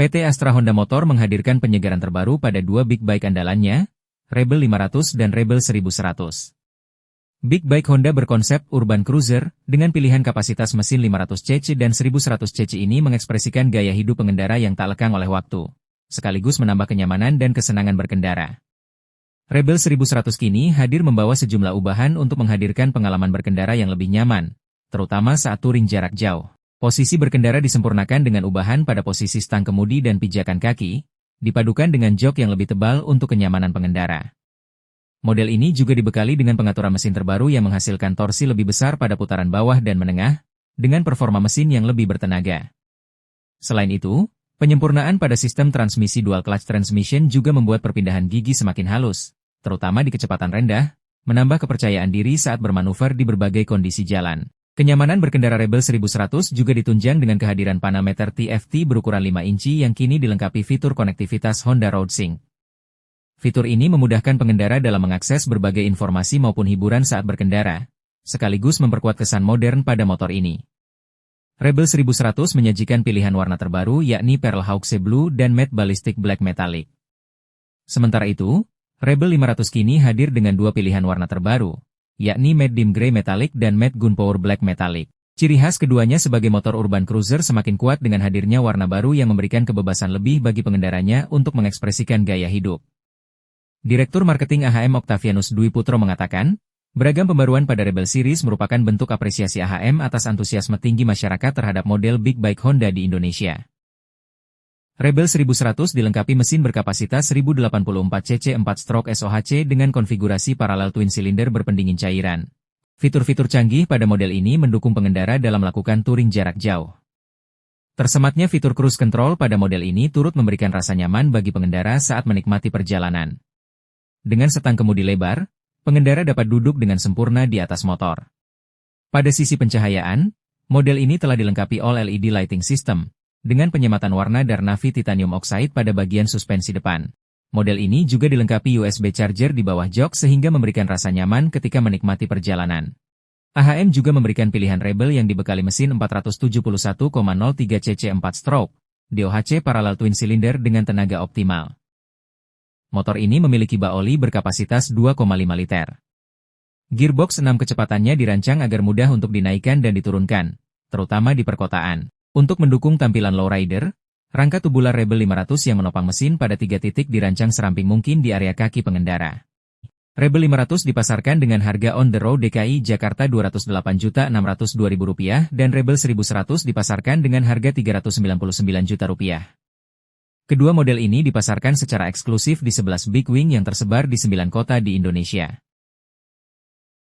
PT Astra Honda Motor menghadirkan penyegaran terbaru pada dua big bike andalannya, Rebel 500 dan Rebel 1100. Big bike Honda berkonsep urban cruiser, dengan pilihan kapasitas mesin 500 cc dan 1100 cc ini mengekspresikan gaya hidup pengendara yang tak lekang oleh waktu, sekaligus menambah kenyamanan dan kesenangan berkendara. Rebel 1100 kini hadir membawa sejumlah ubahan untuk menghadirkan pengalaman berkendara yang lebih nyaman, terutama saat touring jarak jauh. Posisi berkendara disempurnakan dengan ubahan pada posisi stang kemudi dan pijakan kaki, dipadukan dengan jok yang lebih tebal untuk kenyamanan pengendara. Model ini juga dibekali dengan pengaturan mesin terbaru yang menghasilkan torsi lebih besar pada putaran bawah dan menengah, dengan performa mesin yang lebih bertenaga. Selain itu, penyempurnaan pada sistem transmisi dual clutch transmission juga membuat perpindahan gigi semakin halus, terutama di kecepatan rendah, menambah kepercayaan diri saat bermanuver di berbagai kondisi jalan. Kenyamanan berkendara Rebel 1100 juga ditunjang dengan kehadiran panameter TFT berukuran 5 inci yang kini dilengkapi fitur konektivitas Honda RoadSync. Fitur ini memudahkan pengendara dalam mengakses berbagai informasi maupun hiburan saat berkendara, sekaligus memperkuat kesan modern pada motor ini. Rebel 1100 menyajikan pilihan warna terbaru yakni Pearl Hawksea Blue dan Matte Ballistic Black Metallic. Sementara itu, Rebel 500 kini hadir dengan dua pilihan warna terbaru, yakni Matte Dim Grey Metallic dan Matte Gunpowder Black Metallic. Ciri khas keduanya sebagai motor urban cruiser semakin kuat dengan hadirnya warna baru yang memberikan kebebasan lebih bagi pengendaranya untuk mengekspresikan gaya hidup. Direktur Marketing AHM Octavianus Dwi Putro mengatakan, beragam pembaruan pada Rebel Series merupakan bentuk apresiasi AHM atas antusiasme tinggi masyarakat terhadap model big bike Honda di Indonesia. Rebel 1100 dilengkapi mesin berkapasitas 1084 cc 4-stroke SOHC dengan konfigurasi paralel twin silinder berpendingin cairan. Fitur-fitur canggih pada model ini mendukung pengendara dalam melakukan touring jarak jauh. Tersematnya fitur cruise control pada model ini turut memberikan rasa nyaman bagi pengendara saat menikmati perjalanan. Dengan setang kemudi lebar, pengendara dapat duduk dengan sempurna di atas motor. Pada sisi pencahayaan, model ini telah dilengkapi All LED Lighting System, dengan penyematan warna Darnavi Titanium Oxide pada bagian suspensi depan. Model ini juga dilengkapi USB charger di bawah jok sehingga memberikan rasa nyaman ketika menikmati perjalanan. AHM juga memberikan pilihan Rebel yang dibekali mesin 471,03 cc 4-stroke, DOHC parallel twin cylinder dengan tenaga optimal. Motor ini memiliki bak oli berkapasitas 2,5 liter. Gearbox 6 kecepatannya dirancang agar mudah untuk dinaikkan dan diturunkan, terutama di perkotaan. Untuk mendukung tampilan lowrider, rangka tubular Rebel 500 yang menopang mesin pada 3 titik dirancang seramping mungkin di area kaki pengendara. Rebel 500 dipasarkan dengan harga on the road DKI Jakarta Rp208.602.000 dan Rebel 1100 dipasarkan dengan harga Rp399 juta. Kedua model ini dipasarkan secara eksklusif di 11 big wing yang tersebar di 9 kota di Indonesia.